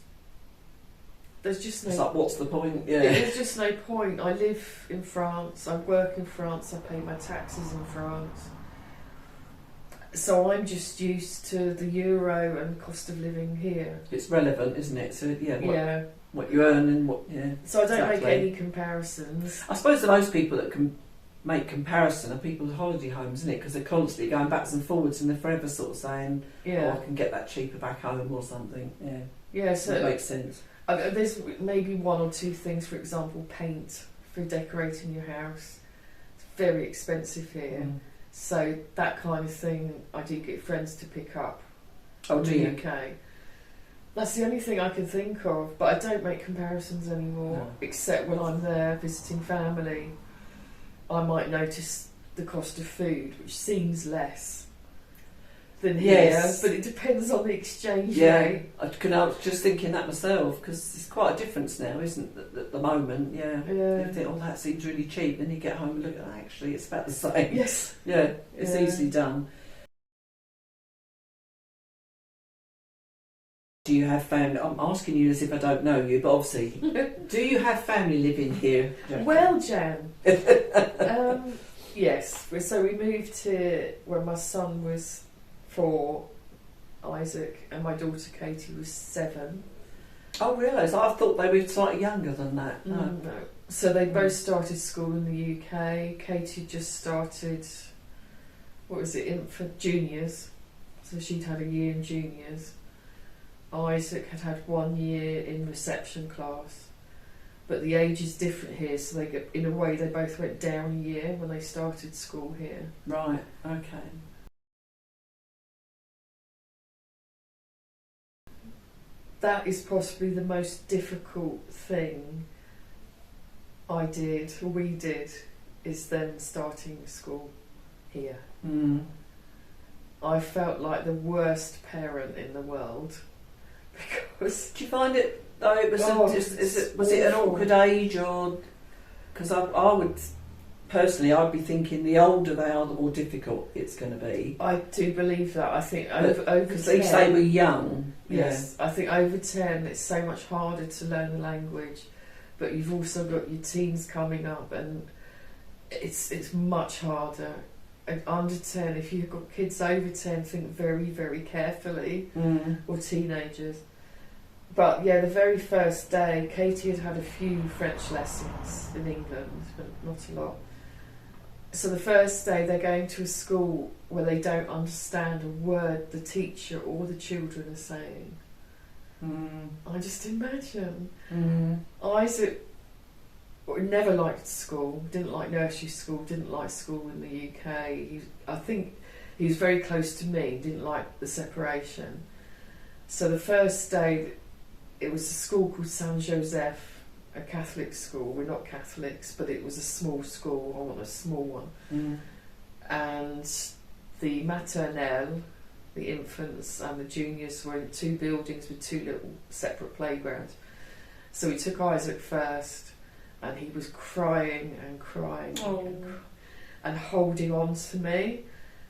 there's just no... It's like, what's the point? Yeah. There's just no point. I live in France, I work in France, I pay my taxes in France. So I'm just used to the euro and cost of living here. It's relevant, isn't it? So what you earn and what So I don't make any comparisons. I suppose the most people that can make comparison are people's holiday homes, isn't it? Because they're constantly going backwards and forwards and they're forever sort of saying, "Oh, I can get that cheaper back home" or something. Yeah. Yeah, so that makes sense. There's maybe one or two things, for example, paint for decorating your house. It's very expensive here. Mm. So that kind of thing, I do get friends to pick up in the UK. That's the only thing I can think of, but I don't make comparisons anymore, No. except when I'm there visiting family. I might notice the cost of food, which seems less than Yes. here, but it depends on the exchange Yeah, rate. I was just thinking that myself, because it's quite a difference now, isn't it, at the moment? Yeah. Yeah. You think, oh, that seems really cheap, then you get home and look at actually it's about the same. Yes. Yeah, it's Yeah. easily done. Do you have family? I'm asking you as if I don't know you, but obviously, do you have family living here, Jacqui? Well, Jan, yes. So we moved here when my son was 4, Isaac, and my daughter Katie was 7. Oh, really? So I thought they were slightly younger than that. No. No. So they both started school in the UK. Katie just started, what was it, infant juniors. So she'd had a year in juniors. Isaac had 1 year in reception class. But the age is different here, so they get, in a way they both went down a year when they started school here. Right, okay. That is possibly the most difficult thing I did, or we did, is them starting school here. Mm. I felt like the worst parent in the world because Do you find it though? It was was it an awful. awkward age, or because I would personally I'd be thinking the older they are, the more difficult it's going to be. I do believe that. I think over Because 10, they say we're young. yes, I think over 10 it's so much harder to learn the language, but you've also got your teens coming up, and it's much harder. And under 10, if you've got kids over 10, think very, very carefully, or teenagers. But yeah, the very first day, Katie had a few French lessons in England, but not a lot. So the first day they're going to a school where they don't understand a word the teacher or the children are saying. I just imagine. Isaac never liked school, didn't like nursery school, didn't like school in the UK. I think he was very close to me, didn't like the separation. So the first day, it was a school called Saint Joseph, a Catholic school. We're not Catholics, but it was a small school. I want a small one. And the maternelle, the infants, and the juniors were in 2 buildings with 2 little separate playgrounds. So we took Isaac first, and he was crying and crying and holding on to me,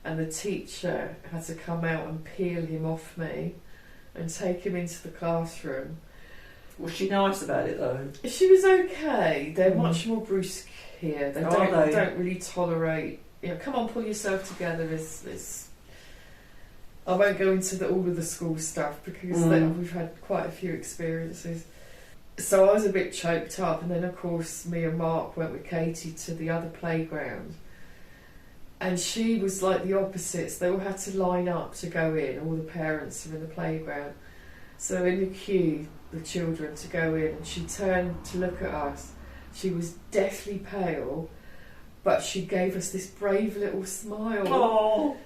and the teacher had to come out and peel him off me and take him into the classroom. Was she nice about it though? She was okay. They're much more brusque here. They Are they? don't really tolerate, you know, come on, pull yourself together. Is I won't go into all of the school stuff because we've had quite a few experiences. So I was a bit choked up, and then of course me and Mark went with Katie to the other playground, and she was like the opposites. They all had to line up to go in. All the parents are in the playground, so in the queue, the children to go in, and she turned to look at us. She was deathly pale, but she gave us this brave little smile. Oh,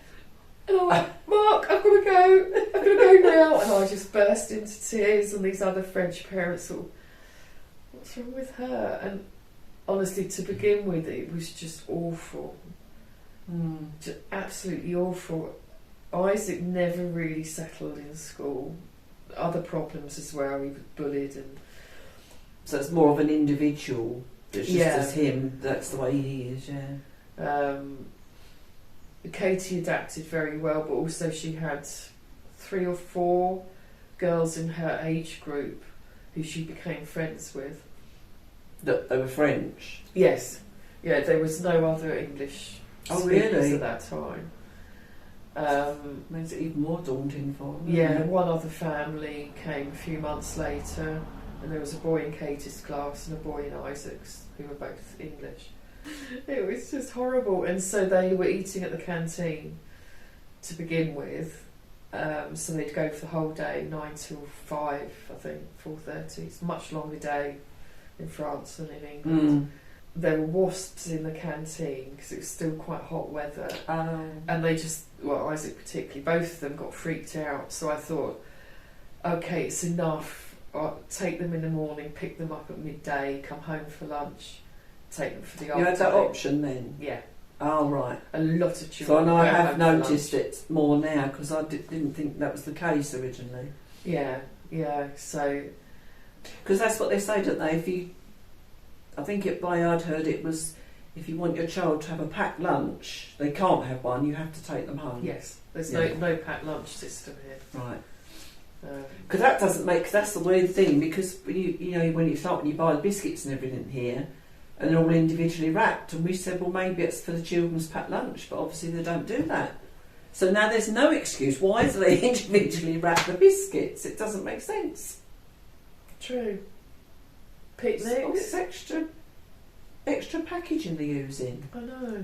And I went, Mark, I've got to go now. And I just burst into tears, and these other French parents thought, what's wrong with her? And honestly, to begin with, it was just awful. Just absolutely awful. Isaac never really settled in school. Other problems as well, he was bullied. And so it's more of an individual. It's just Yeah. as him. That's the way he is. Yeah. Katie adapted very well, but also she had 3 or 4 girls in her age group who she became friends with. That they were French. Yes, yeah, there was no other English Oh, speakers really? at that time. Makes it even more daunting for them. Yeah, one other family came a few months later, and there was a boy in Katie's class and a boy in Isaac's who were both English. It was just horrible, and so they were eating at the canteen to begin with. So they'd go for the whole day, 9 till 5, I think, 4:30. It's a much longer day in France than in England. There were wasps in the canteen because it was still quite hot weather, and they just, well, Isaac particularly, both of them got freaked out. So I thought, okay, it's enough. Take them in the morning, pick them up at midday, come home for lunch, take them for the afternoon. You had that option then? Yeah. Oh, right. A lot of children. So I know I go have home for noticed lunch. it more now because I didn't think that was the case originally. Yeah, so... Because that's what they say, don't they? I think I'd heard it was, if you want your child to have a packed lunch, they can't have one, you have to take them home. Yes, there's Yeah. no packed lunch system here. Right. Because that doesn't make... Cause that's the weird thing, because when you buy the biscuits and everything here, and they're all individually wrapped, and we said, well, maybe it's for the children's packed lunch, but obviously they don't do that. So now there's no excuse. Why do they individually wrap the biscuits? It doesn't make sense. True. It's Picnics. extra packaging they're using. I know.